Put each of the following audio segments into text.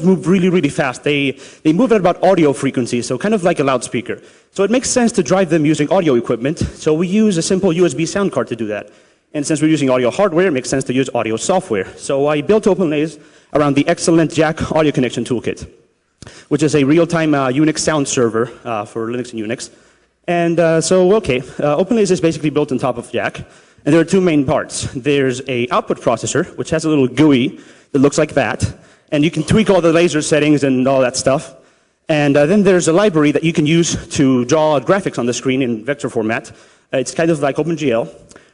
move really, really fast. They move at about audio frequency, so kind of like a loudspeaker. So it makes sense to drive them using audio equipment. So we use a simple USB sound card to do that. And since we're using audio hardware, it makes sense to use audio software. So I built OpenLays around the excellent Jack audio connection toolkit, which is a real-time Unix sound server for Linux and Unix. And OpenLays is basically built on top of Jack. And there are two main parts. There's a output processor, which has a little GUI that looks like that. And you can tweak all the laser settings and all that stuff. And then there's a library that you can use to draw graphics on the screen in vector format. It's kind of like OpenGL.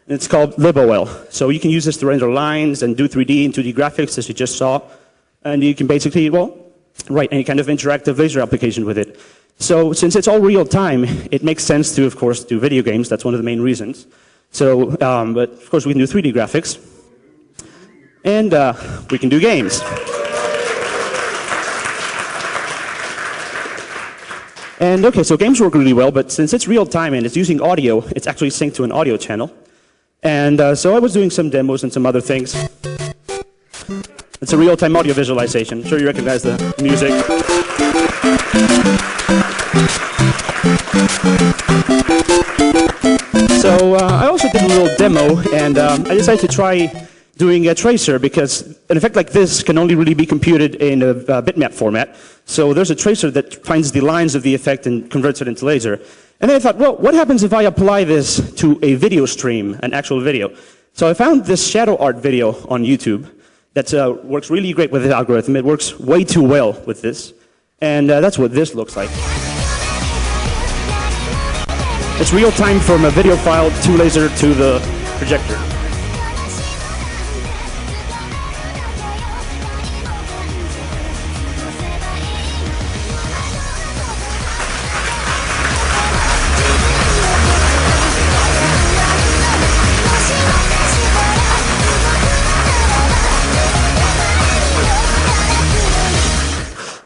And it's called libOL. So you can use this to render lines and do 3D and 2D graphics, as you just saw. And you can basically, write any kind of interactive laser application with it. So since it's all real time, it makes sense to, of course, do video games. That's one of the main reasons. So, but of course, we can do 3D graphics. And we can do games. And okay, so games work really well, but since it's real time and it's using audio, it's actually synced to an audio channel. And so I was doing some demos and some other things. It's a real-time audio visualization. I'm sure you recognize the music. So I also did a little demo, and I decided to try doing a tracer because an effect like this can only really be computed in a bitmap format. So there's a tracer that finds the lines of the effect and converts it into laser. And then I thought, well, what happens if I apply this to a video stream, an actual video? So I found this shadow art video on YouTube that works really great with this algorithm. It works way too well with this. And that's what this looks like. It's real time from a video file to laser to the projector.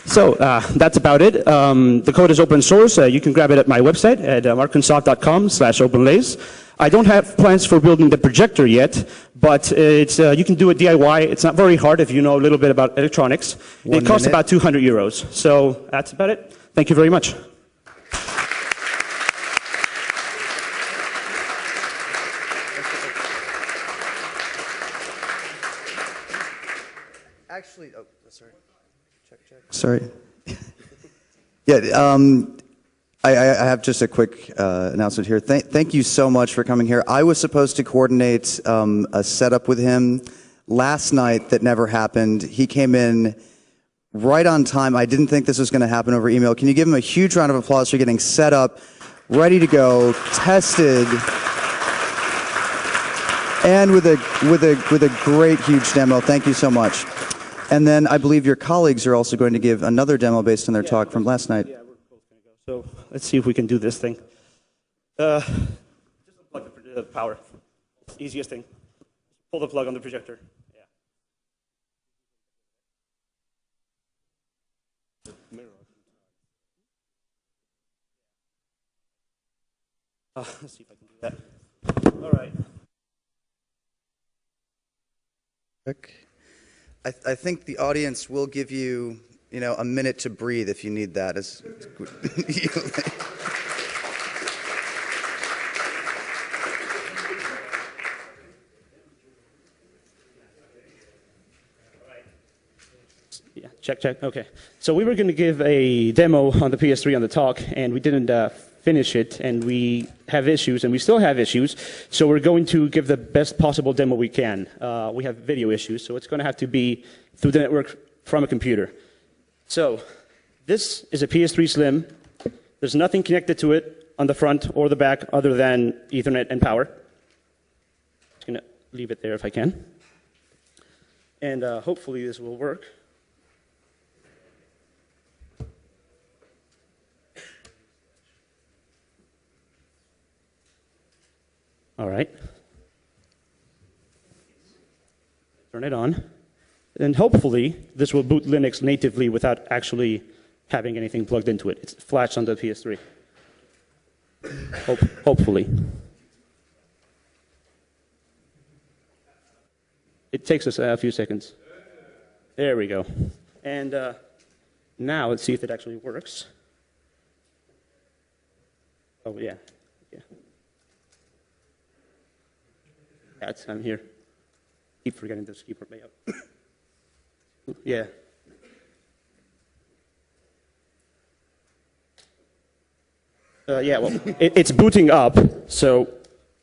So that's about it. The code is open source. You can grab it at my website at marcansoft.com/openlays. I don't have plans for building the projector yet, but it's, you can do it DIY. It's not very hard if you know a little bit about electronics. It costs about 200 euros. So that's about it. Thank you very much. Actually, oh, sorry. Sorry. Yeah, I have just a quick announcement here. Thank you so much for coming here. I was supposed to coordinate a setup with him last night that never happened. He came in right on time. I didn't think this was going to happen over email. Can you give him a huge round of applause for getting set up, ready to go, tested, and with a great huge demo. Thank you so much. And then I believe your colleagues are also going to give another demo based on their talk from last night. Yeah, we're both going to go. So let's see if we can do this thing. Just plug the power. Easiest thing. Pull the plug on the projector. Yeah. Let's see if I can do that. All right. I think the audience will give you, a minute to breathe if you need that. Yeah, check. Okay. So we were going to give a demo on the PS3 on the talk, and we didn't finish it, and we have issues, and we still have issues. So we're going to give the best possible demo we can. We have video issues, so it's going to have to be through the network from a computer. So this is a PS3 Slim. There's nothing connected to it on the front or the back other than Ethernet and power. Just going to leave it there if I can. And hopefully this will work. All right. Turn it on. And hopefully, this will boot Linux natively without actually having anything plugged into it. It's flashed on the PS3. Hopefully. It takes us a few seconds. There we go. And Now, let's see if it actually works. Oh, yeah. I'm here. Keep forgetting this keyboard layout. Yeah. Yeah, well, it's booting up, so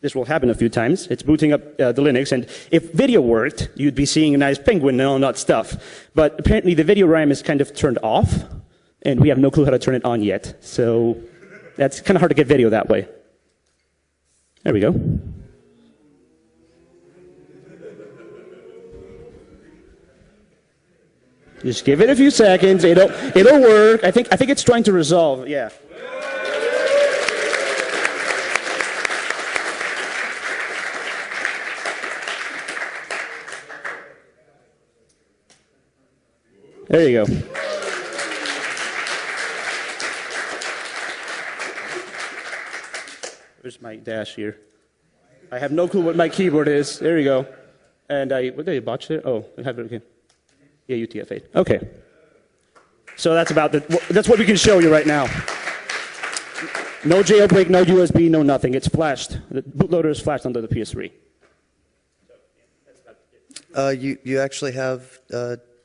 this will happen a few times. It's booting up the Linux, and if video worked, you'd be seeing a nice penguin and all that stuff. But apparently the video RAM is kind of turned off, and we have no clue how to turn it on yet. So that's kind of hard to get video that way. There we go. Just give it a few seconds. It'll work. I think it's trying to resolve. Yeah. There you go. Where's my dash here? I have no clue what my keyboard is. There you go. And what did I botch there? Oh, I have it again. Yeah, UTF-8. Okay. So that's that's what we can show you right now. No jailbreak, no USB, no nothing. It's flashed. The bootloader is flashed onto the PS3. You actually have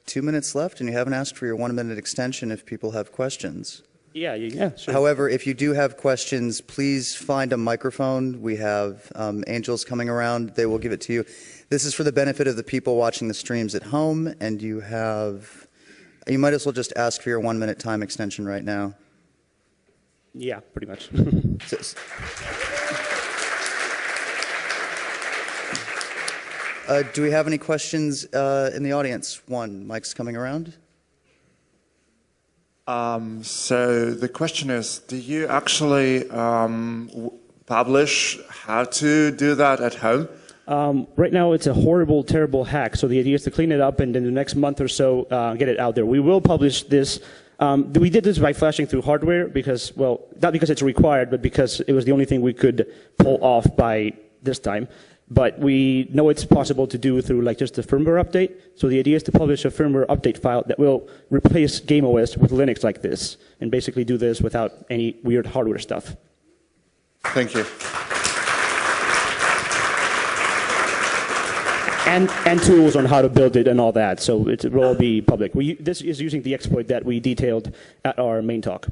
2 minutes left, and you haven't asked for your 1 minute extension if people have questions. Yeah, sure. However, if you do have questions, please find a microphone. We have angels coming around. They will give it to you. This is for the benefit of the people watching the streams at home, and you might as well just ask for your 1 minute time extension right now. Yeah, pretty much. Do we have any questions in the audience? One, Mike's coming around. So the question is, do you actually publish how to do that at home? Right now, it's a horrible, terrible hack. So the idea is to clean it up and in the next month or so get it out there. We will publish this. We did this by flashing through hardware because, well, not because it's required, but because it was the only thing we could pull off by this time. But we know it's possible to do through like just a firmware update. So the idea is to publish a firmware update file that will replace Game OS with Linux like this, and basically do this without any weird hardware stuff. Thank you. And tools on how to build it and all that. So it will all be public. This is using the exploit that we detailed at our main talk.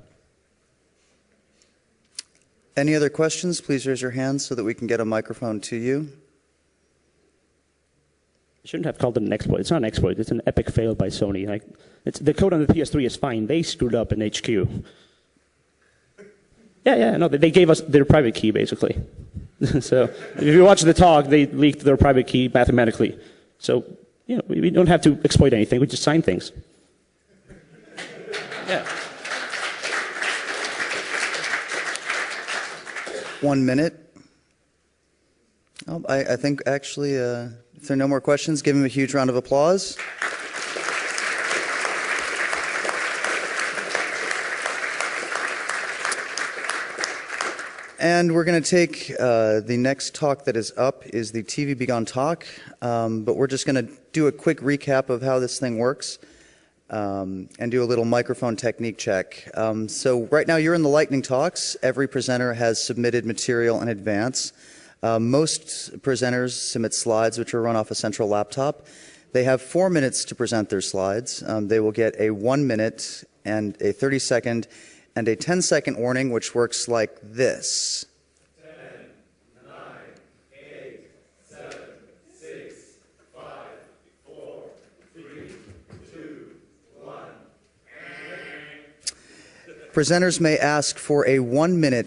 Any other questions? Please raise your hand so that we can get a microphone to you. I shouldn't have called it an exploit. It's not an exploit. It's an epic fail by Sony. The code on the PS3 is fine. They screwed up in HQ. No, they gave us their private key, basically. So if you watch the talk, they leaked their private key mathematically. So we don't have to exploit anything. We just sign things. Yeah. 1 minute. Oh, I think actually, if there are no more questions, give him a huge round of applause. And we're going to take the next talk that is up is the TV Begone talk, but we're just going to do a quick recap of how this thing works and do a little microphone technique check. So right now you're in the lightning talks. Every presenter has submitted material in advance. Most presenters submit slides which are run off a central laptop. They have 4 minutes to present their slides. They will get a 1 minute and a 30-second and a 10-second warning, which works like this. 10, 9, 8, 7, 6, 5, 4, 3, 2, 1. Presenters may ask for a 1 minute